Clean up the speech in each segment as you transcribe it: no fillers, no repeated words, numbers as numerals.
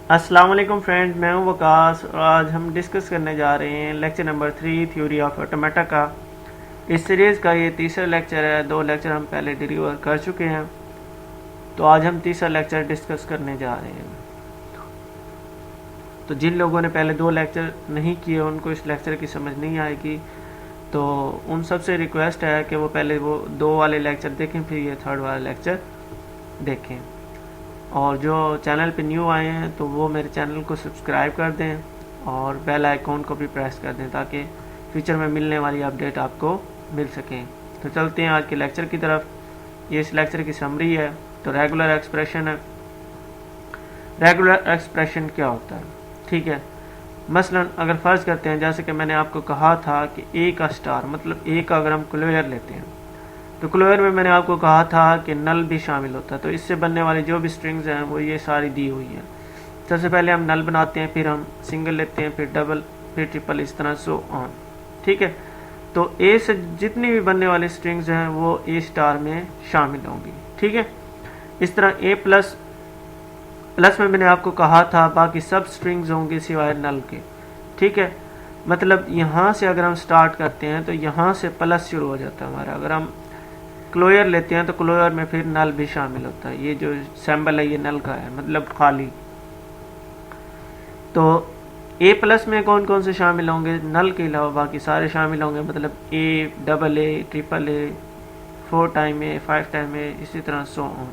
अस्सलाम वालेकुम फ्रेंड, मैं हूं वकास और आज हम डिस्कस करने जा रहे हैं lecture number 3 theory of automata का। इस सीरीज़ का ये तीसरा लेक्चर है। 2 लेक्चर हम पहले डिलीवर कर चुके हैं, तो आज हम तीसरा लेक्चर डिस्कस करने जा रहे हैं। तो जिन लोगों ने पहले 2 लेक्चर नहीं किए उनको इस लेक्चर की समझ नहीं आएगी, तो उन सबसे रिक्वेस्ट है कि वो पहले वो 2 वाले लेक्चर देखें, फिर ये 3rd वाला लेक्चर देखें। और जो चैनल पे न्यू आए हैं तो वो मेरे चैनल को सब्सक्राइब कर दें और बेल आइकॉन को भी प्रेस कर दें ताकि फ्यूचर में मिलने वाली अपडेट आपको मिल सकें। तो चलते हैं आज के लेक्चर की तरफ। ये इस लेक्चर की समरी है। तो रेगुलर एक्सप्रेशन है। रेगुलर एक्सप्रेशन क्या होता है? ठीक है, मसलन अगर फ़र्ज़ करते हैं जैसे कि मैंने आपको कहा था कि ए का स्टार मतलब ए का अगर हम क्लोजर लेते हैं तो क्लोजर में मैंने आपको कहा था कि नल भी शामिल होता है। तो इससे बनने वाली जो भी स्ट्रिंग्स हैं वो ये सारी दी हुई हैं। सबसे पहले हम नल बनाते हैं, फिर हम सिंगल लेते हैं, फिर डबल, फिर ट्रिपल, इस तरह सो ऑन। ठीक है, तो ए से जितनी भी बनने वाली स्ट्रिंग्स हैं वो ए स्टार में शामिल होंगी। ठीक है, इस तरह ए प्लस में मैंने आपको कहा था बाकी सब स्ट्रिंग्स होंगी सिवाय नल के। ठीक है, मतलब यहाँ से अगर हम स्टार्ट करते हैं तो यहाँ से प्लस शुरू हो जाता है हमारा। अगर हम क्लोजर लेते हैं तो क्लोजर में फिर नल भी शामिल होता है। ये जो सैम्बल है ये नल का है, मतलब खाली। तो ए प्लस में कौन कौन से शामिल होंगे? नल के अलावा बाकी सारे शामिल होंगे, मतलब A, double A, triple A, 4 time A, 5 time A, इसी तरह सो ऑन।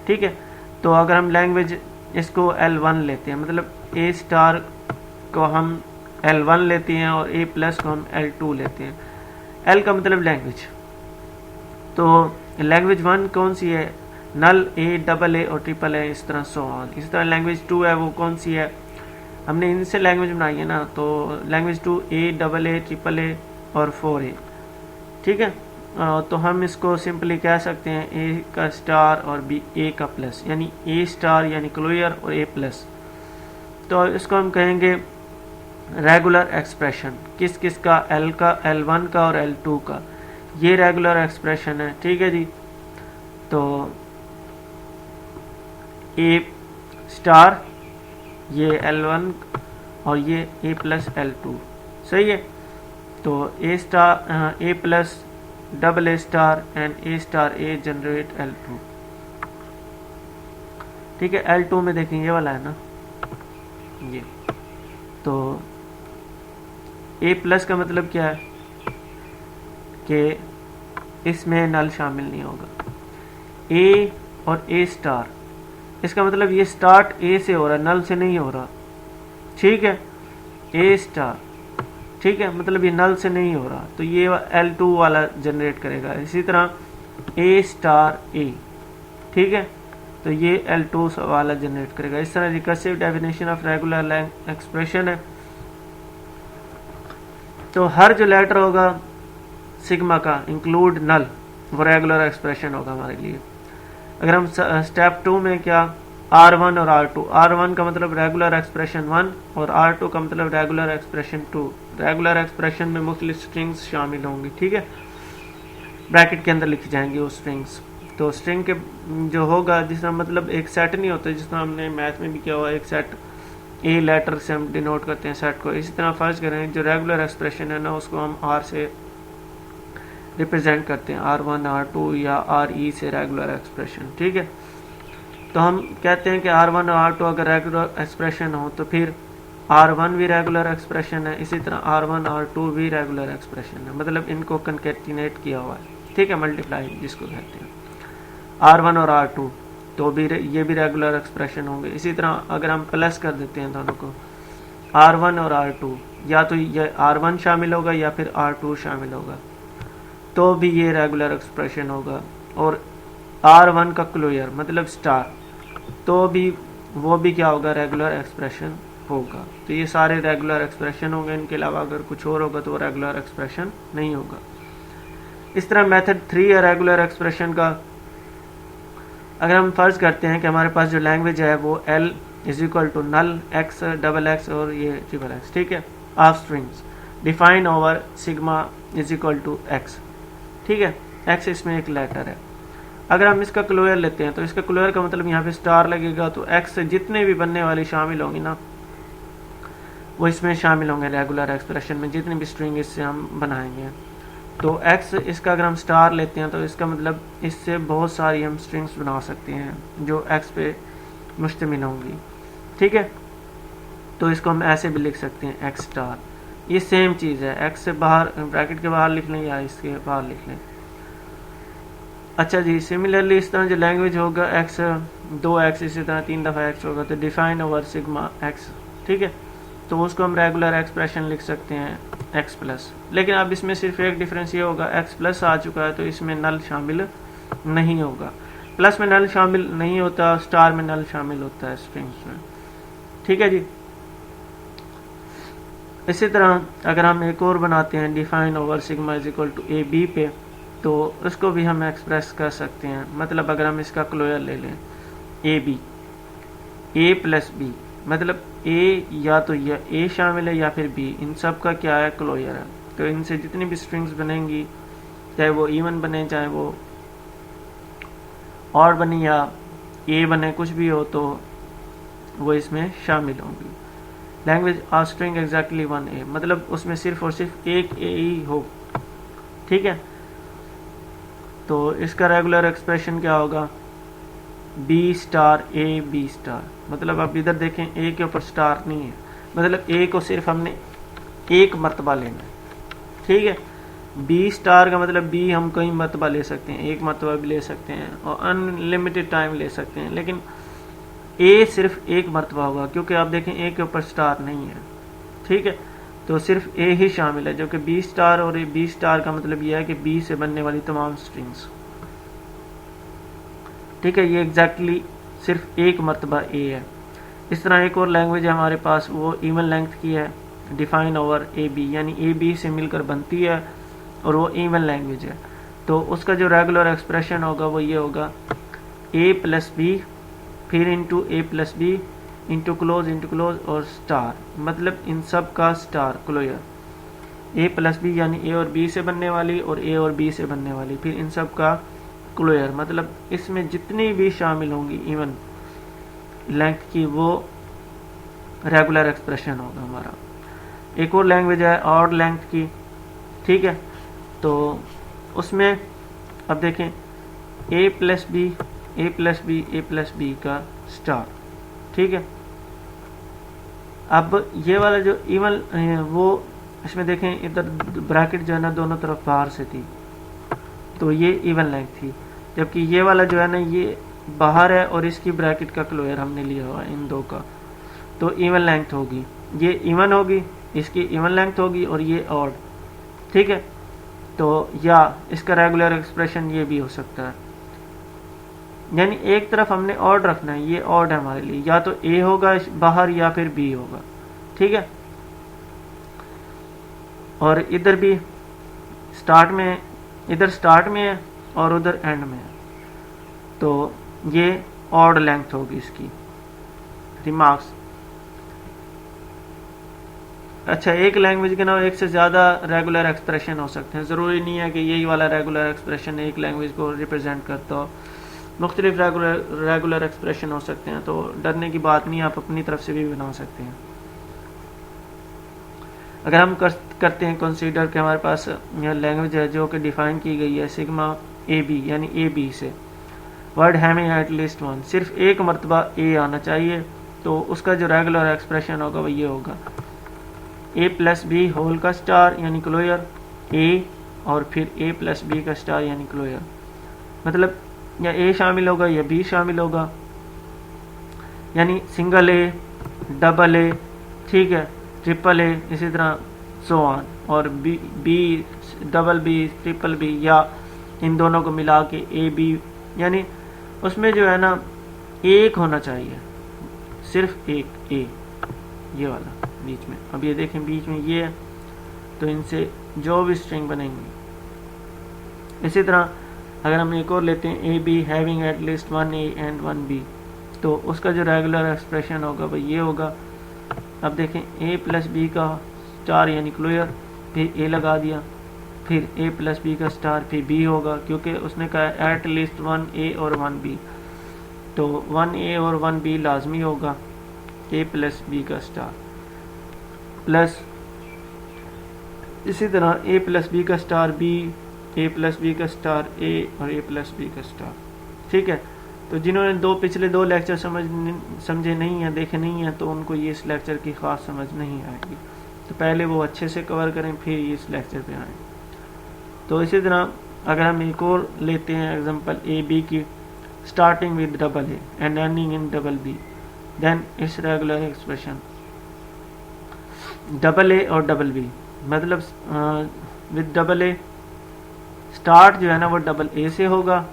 ठीक है, तो अगर हम लैंग्वेज इसको L1 लेते हैं, मतलब ए स्टार को हम L1 लेते हैं और ए प्लस को हम L2 लेते हैं। L का मतलब लैंग्वेज। तो लैंग्वेज 1 कौन सी है? नल, ए, डबल ए और ट्रिपल ए, इस तरह सो ऑन। इस तरह लैंग्वेज 2 है, वो कौन सी है? हमने इनसे लैंग्वेज बनाई है ना, तो language 2 A, double A, triple ए और 4 ए। ठीक है, तो हम इसको सिंपली कह सकते हैं ए का स्टार और बी ए का प्लस, यानी ए स्टार यानी क्लोजर और ए प्लस। तो इसको हम कहेंगे रेगुलर एक्सप्रेशन। किस किस का? एल का, L1 का और L2 का। ये रेगुलर एक्सप्रेशन है। ठीक है जी, तो ए स्टार, ये L1 और ये ए प्लस L2, सही है। तो A star, A plus, double A star and A star A generate L2। ठीक है, L2 में देखें ये वाला है ना, ये। तो ए प्लस का मतलब क्या है कि इसमें नल शामिल नहीं होगा। ए और ए स्टार, इसका मतलब ये स्टार्ट ए से हो रहा है, नल से नहीं हो रहा। ठीक है, ए स्टार, ठीक है, मतलब ये नल से नहीं हो रहा, तो ये L2 वाला जनरेट करेगा। इसी तरह ए स्टार ए, ठीक है, तो ये L2 वाला जनरेट करेगा। इस तरह recursive definition of regular expression है। तो हर जो लेटर होगा सिग्मा का इंक्लूड नल, वो रेगुलर एक्सप्रेशन होगा हमारे लिए। अगर हम स्टेप 2 में क्या, R1 और R2, R1 का मतलब रेगुलर एक्सप्रेशन 1 और R2 का मतलब रेगुलर एक्सप्रेशन 2। रेगुलर एक्सप्रेशन में मुख्तलिफ स्ट्रिंग्स शामिल होंगी। ठीक है, ब्रैकेट के अंदर लिखी जाएंगी वो स्ट्रिंग्स। तो स्ट्रिंग के जो होगा, जिसका मतलब एक सेट नहीं होता, जिस तरह हमने मैथ में भी किया हुआ, एक सेट ए लेटर से हम डिनोट करते हैं सेट को। इसी तरह फर्ज करें जो रेगुलर एक्सप्रेशन है ना, उसको हम R से रिप्रेजेंट करते हैं, R1, R2 या RE से रेगुलर एक्सप्रेशन। ठीक है, तो हम कहते हैं कि R1 और R2 अगर रेगुलर एक्सप्रेशन हो तो फिर R1 भी रेगुलर एक्सप्रेशन है, इसी तरह R1 R2 भी रेगुलर एक्सप्रेशन है, मतलब इनको कंकैटिनेट किया हुआ है। ठीक है, मल्टीप्लाई जिसको कहते हैं, R1 और R2 तो भी ये भी रेगुलर एक्सप्रेशन होंगे। इसी तरह अगर हम प्लस कर देते हैं दोनों को, R1 और R2, या तो ये R1 शामिल होगा या फिर R2 शामिल होगा, तो भी ये रेगुलर एक्सप्रेशन होगा। और R1 का क्लोजर मतलब स्टार, तो भी वो भी क्या होगा, रेगुलर एक्सप्रेशन होगा। तो ये सारे रेगुलर एक्सप्रेशन होंगे, इनके अलावा अगर कुछ और होगा तो वो रेगुलर एक्सप्रेशन नहीं होगा। इस तरह मेथड 3 है रेगुलर एक्सप्रेशन का। अगर हम फर्ज करते हैं कि हमारे पास जो लैंग्वेज है वो L is equal to null, X, double X और ये ट्रिपल X, ठीक है, of strings define over sigma is equal to X। ठीक है, X इसमें एक लेटर है। अगर हम इसका क्लोयर लेते हैं तो इसका क्लोयर का मतलब यहाँ पे स्टार लगेगा, तो एक्स से जितने भी बनने वाली शामिल होंगी ना वो इसमें शामिल होंगे रेगुलर एक्सप्रेशन में, जितनी भी स्ट्रिंग इससे हम बनाएंगे। तो एक्स इसका अगर हम स्टार लेते हैं तो इसका मतलब इससे बहुत सारी हम स्ट्रिंग्स बना सकते हैं जो एक्स पे मुश्तमिल होंगी, ठीक है। तो इसको हम ऐसे भी लिख सकते हैं एक्स स्टार, ये सेम चीज़ है, एक्स से बाहर ब्रैकेट के बाहर लिख लें या इसके बाहर लिख लें। अच्छा जी, सिमिलरली इस तरह जो लैंग्वेज होगा एक्स 2x इसी तरह 3 दफ़ा एक्स होगा तो डिफाइन ओवर सिग्मा एक्स, ठीक है। तो उसको हम रेगुलर एक्सप्रेशन लिख सकते हैं एक्स प्लस, लेकिन अब इसमें सिर्फ एक डिफरेंस ये होगा एक्स प्लस आ चुका है तो इसमें नल शामिल नहीं होगा। प्लस में नल शामिल नहीं होता, स्टार में नल शामिल होता है स्ट्रिंग्स में, ठीक है जी। इसी तरह अगर हम एक और बनाते हैं define over sigma is equal to A B पे, तो उसको भी हम एक्सप्रेस कर सकते हैं। मतलब अगर हम इसका क्लोयर ले लें A B, A plus B, मतलब ए या तो या ए शामिल है या फिर बी, इन सब का क्या है क्लोयर है। तो इनसे जितनी भी स्ट्रिंग्स बनेंगी, चाहे वो इवन बने चाहे वो और बने या ए बने, कुछ भी हो तो वो इसमें शामिल होंगी। लैंग्वेज आ स्ट्रिंग एग्जैक्टली 1A, मतलब उसमें सिर्फ और सिर्फ एक ए ही हो, ठीक है। तो इसका रेगुलर एक्सप्रेशन क्या होगा, B star A B star. मतलब आप इधर देखें ए के ऊपर स्टार नहीं है, मतलब ए को सिर्फ हमने एक मरतबा लेना है, ठीक है। बी स्टार का मतलब बी हम कई मरतबा ले सकते हैं, एक मरतबा भी ले सकते हैं और अनलिमिटेड टाइम ले सकते हैं, लेकिन ए सिर्फ एक मरतबा होगा क्योंकि आप देखें ए के ऊपर स्टार नहीं है, ठीक है। तो सिर्फ ए ही शामिल है, जबकि बी स्टार और बी स्टार का मतलब यह है कि बी से बनने वाली तमाम स्ट्रिंग्स, ठीक है। ये एग्जैक्टली सिर्फ एक मरतबा ए है। इस तरह एक और लैंग्वेज है हमारे पास, वो इवन लेंथ की है, डिफाइन ओवर ए बी, यानी ए बी से मिलकर बनती है और वो इवन लैंग्वेज है। तो उसका जो रेगुलर एक्सप्रेशन होगा वो ये होगा ए प्लस बी फिर into A plus B into close और स्टार, मतलब इन सब का स्टार क्लोयर। ए प्लस बी यानी ए और बी से बनने वाली और ए और बी से बनने वाली, फिर इन सब का क्लोयर, मतलब इसमें जितनी भी शामिल होंगी इवन लेंथ की वो रेगुलर एक्सप्रेशन होगा हमारा। एक और लैंग्वेज है ऑड लेंथ की, ठीक है। तो उसमें अब देखें ए plus B A plus B A plus B का स्टार, ठीक है। अब ये वाला जो इवन वो इसमें देखें इधर ब्रैकेट जो है ना दोनों तरफ बाहर से थी, तो ये इवन लेंथ थी, जबकि ये वाला जो है ना ये बाहर है और इसकी ब्रैकेट का क्लोयर हमने लिया हुआ इन दो का, तो इवन लेंथ होगी, ये इवन होगी, इसकी इवन लेंथ होगी और ये ऑड, ठीक है। तो या इसका रेगुलर एक्सप्रेशन ये भी हो सकता है, यानी एक तरफ हमने ऑड रखना है, ये ऑड है हमारे लिए, या तो ए होगा बाहर या फिर बी होगा, ठीक है। और इधर भी स्टार्ट में, इधर स्टार्ट में है और उधर एंड में है, तो ये ऑड लेंथ होगी इसकी। रिमार्क्स, अच्छा, एक लैंग्वेज के नाम एक से ज़्यादा रेगुलर एक्सप्रेशन हो सकते हैं, ज़रूरी नहीं है कि यही वाला रेगुलर एक्सप्रेशन एक लैंग्वेज को रिप्रेजेंट करता हो, मुख्तलिफ रेगुलर एक्सप्रेशन हो सकते हैं, तो डरने की बात नहीं, आप अपनी तरफ से भी बना सकते हैं। अगर हम करते हैं कंसीडर कि हमारे पास यह लैंग्वेज है जो कि डिफाइन की गई है सिग्मा ए बी, यानी ए बी से word having at least one, सिर्फ एक मरतबा ए आना चाहिए, तो उसका जो रेगुलर एक्सप्रेशन होगा वो ये होगा ए प्लस बी होल का स्टार यानी क्लोयर, ए और फिर ए प्लस बी का स्टार यानी क्लोयर, मतलब या ए शामिल होगा या बी शामिल होगा, यानी सिंगल ए, डबल ए, ठीक है, ट्रिपल ए, इसी तरह सो ऑन, और B double B triple B, या इन दोनों को मिला के ए बी, यानी उसमें जो है ना एक होना चाहिए, सिर्फ एक ए, ये वाला बीच में। अब ये देखें बीच में ये है, तो इनसे जो भी स्ट्रिंग बनेंगी। इसी तरह अगर हम एक और लेते हैं A B having at least one A and one B, तो उसका जो रेगुलर एक्सप्रेशन होगा वो ये होगा, अब देखें ए प्लस बी का स्टार यानी क्लोयर, फिर ए लगा दिया, फिर ए प्लस बी का स्टार, फिर बी होगा क्योंकि उसने कहा एट लीस्ट 1 ए और 1 बी, तो 1 ए और 1 बी लाजमी होगा, ए प्लस बी का स्टार प्लस इसी तरह ए प्लस बी का star B, A plus B का स्टार ए और ए प्लस बी का स्टार। ठीक है, तो जिन्होंने पिछले दो लेक्चर समझे नहीं है, देखे नहीं है, तो उनको ये इस लेक्चर की खास समझ नहीं आएगी, तो पहले वो अच्छे से कवर करें फिर ये इस लेक्चर पे आए। तो इसी तरह अगर हम एक और लेते हैं एग्जांपल ए बी की, starting with double A and ending in double B, then it's regular expression. Double A और डबल बी मतलब विद डबल ए स्टार्ट जो है ना वो डबल ए से होगा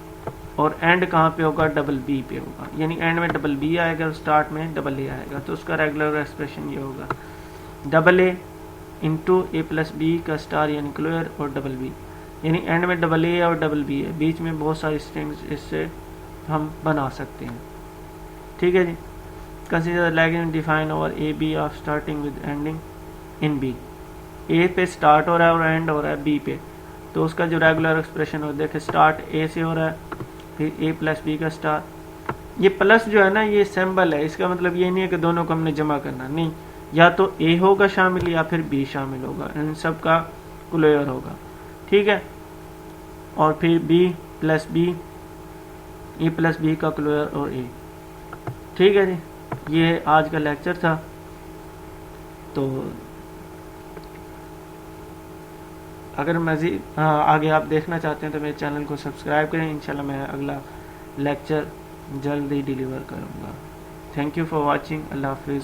और एंड कहाँ पे होगा, डबल बी पे होगा, यानी एंड में डबल बी आएगा और स्टार्ट में डबल ए आएगा, तो उसका रेगुलर एक्सप्रेशन ये होगा double A into A plus B का स्टार यानी क्लोयर और डबल बी, यानी एंड में डबल ए और डबल बी है, बीच में बहुत सारी स्ट्रिंग्स इससे हम बना सकते हैं। ठीक है जी, consider lagging define over A B of starting with ending in B, A पे स्टार्ट हो रहा है और एंड हो रहा है बी पे, तो उसका जो रेगुलर एक्सप्रेशन हो, देखे स्टार्ट ए से हो रहा है, फिर ए प्लस बी का स्टार, ये प्लस जो है ना ये सिंबल है, इसका मतलब ये नहीं है कि दोनों को हमने जमा करना, नहीं, या तो ए होगा शामिल या फिर बी शामिल होगा, इन सब का क्लोयर होगा। ठीक है, और फिर B plus B, A plus B का क्लोयर और ए। ठीक है जी, ये आज का लेक्चर था। तो अगर मज़ीद आगे आप देखना चाहते हैं तो मेरे चैनल को सब्सक्राइब करें, इंशाल्लाह मैं अगला लेक्चर जल्द ही डिलीवर करूँगा। थैंक यू फॉर वॉचिंग, अल्लाह हाफिज़।